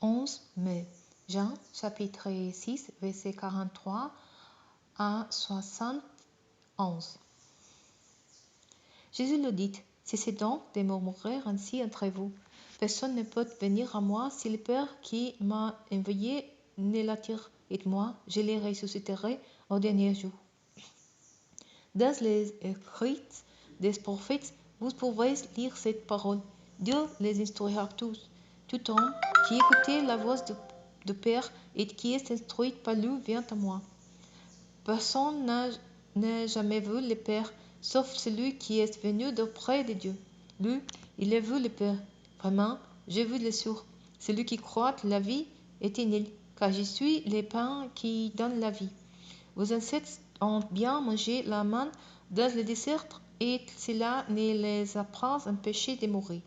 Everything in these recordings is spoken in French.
11 mai. Jean chapitre 6, verset 43 à 71. Jésus leur dit, cessez donc de murmurer ainsi entre vous. Personne ne peut venir à moi si le Père qui m'a envoyé ne l'attire, et moi, je les ressusciterai au dernier jour. Dans les écrits des prophètes, vous pouvez lire cette parole. Dieu les instruira tous. Tout homme qui écoute la voix du Père et qui est instruit par lui vient à moi. Personne n'a jamais vu le Père, sauf celui qui est venu d'auprès de Dieu. Lui, il a vu le Père. Vraiment, j'ai vu le sûr. Celui qui croit la vie éternelle, car je suis le pain qui donne la vie. Vos ancêtres ont bien mangé la manne dans le désert, et cela ne les a pas empêchés de mourir.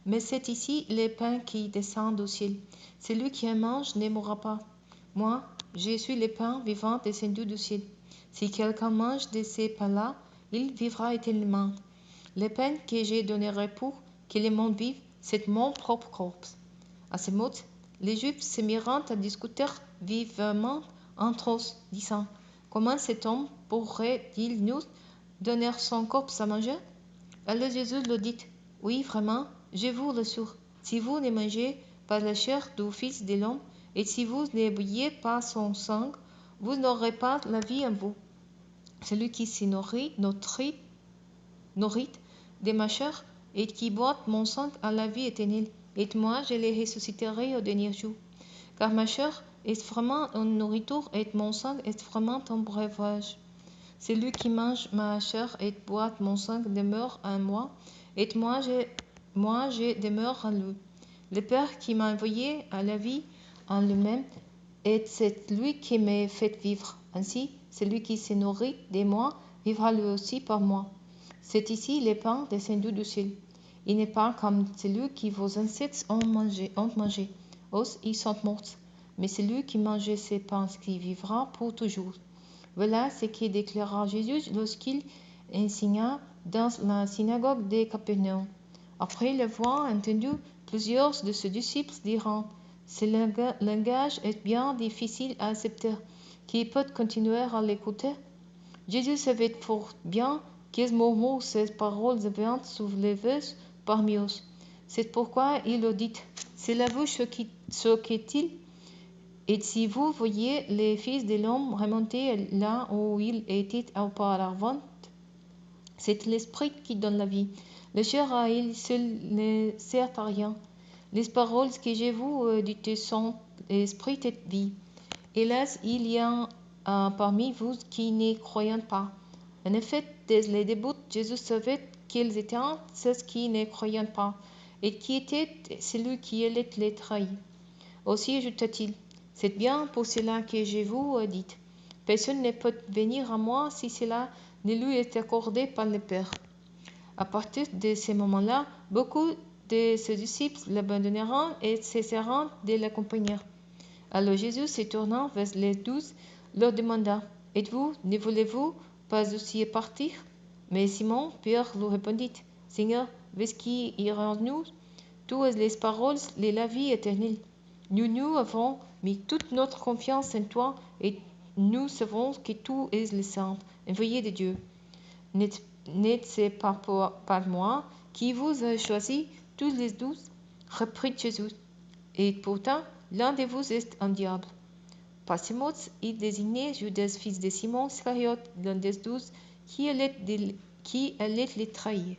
Mais c'est ici le pain qui descend du ciel. Celui qui en mange ne mourra pas. Moi, je suis le pain vivant descendu du ciel. Si quelqu'un mange de ces pains-là, il vivra éternellement. Le pain que je donnerai pour que le monde vive, c'est mon propre corps. À ces mots, les Juifs se mirent à discuter vivement entre eux, disant, comment cet homme pourrait-il nous donner son corps à manger? Alors Jésus leur dit, oui, vraiment, je vous l'assure, si vous ne mangez pas la chair du Fils de l'homme, et si vous ne buvez pas son sang, vous n'aurez pas la vie en vous. Celui qui se nourrit de ma chair et qui boit mon sang a la vie éternelle, et moi je les ressusciterai au dernier jour. Car ma chair est vraiment une nourriture et mon sang est vraiment un breuvage. Celui qui mange ma chair et boit mon sang demeure en moi, et moi je demeure en lui. Le Père qui m'a envoyé à la vie en lui-même, et c'est lui qui m'a fait vivre. Ainsi, celui qui se nourrit de moi vivra lui aussi par moi. C'est ici le pain descendu du ciel. Il n'est pas comme celui que vos ancêtres ont mangé. Eux, ils sont morts. Mais celui qui mange ce pain qui vivra pour toujours. Voilà ce que déclara Jésus lorsqu'il enseigna dans la synagogue de Capernaum. Après l'avoir entendu, plusieurs de ses disciples diront, ce langage est bien difficile à accepter. Qui peut continuer à l'écouter? Jésus savait fort bien qu'ils murmurent ces paroles viennent soulever parmi eux. C'est pourquoi il leur dit, c'est la vous choque-t-il? Et si vous voyez le Fils de l'homme remonter là où il était auparavant, c'est l'Esprit qui donne la vie. Le chair à il seul ne sert à rien. Les paroles que je vous dites sont esprit et vie. Hélas, il y a parmi vous qui ne croyez pas. En effet, dès le début, Jésus savait qu'ils étaient ceux qui ne croyaient pas, et qui était celui qui allait les trahir. Aussi ajouta-t-il, c'est bien pour cela que je vous dis. Personne ne peut venir à moi si cela ne lui est accordé par le Père. À partir de ce moment-là, beaucoup de ses disciples l'abandonneront et cesseront de l'accompagner. Alors Jésus, se tournant vers les 12, leur demanda, êtes-vous, ne voulez-vous pas aussi partir? Mais Simon, Pierre, lui répondit, Seigneur, qui irons-nous? Toutes les paroles de la vie éternelle. Nous avons mis toute notre confiance en toi et nous savons que tu es le Saint, envoyé de Dieu. N'est-ce pas par moi qui vous a choisi tous les 12? Reprit Jésus. Et pourtant, l'un de vous est un diable. Par ces mots, il désignait Judas, fils de Simon Iscariote, l'un des 12, qui allait les trahir.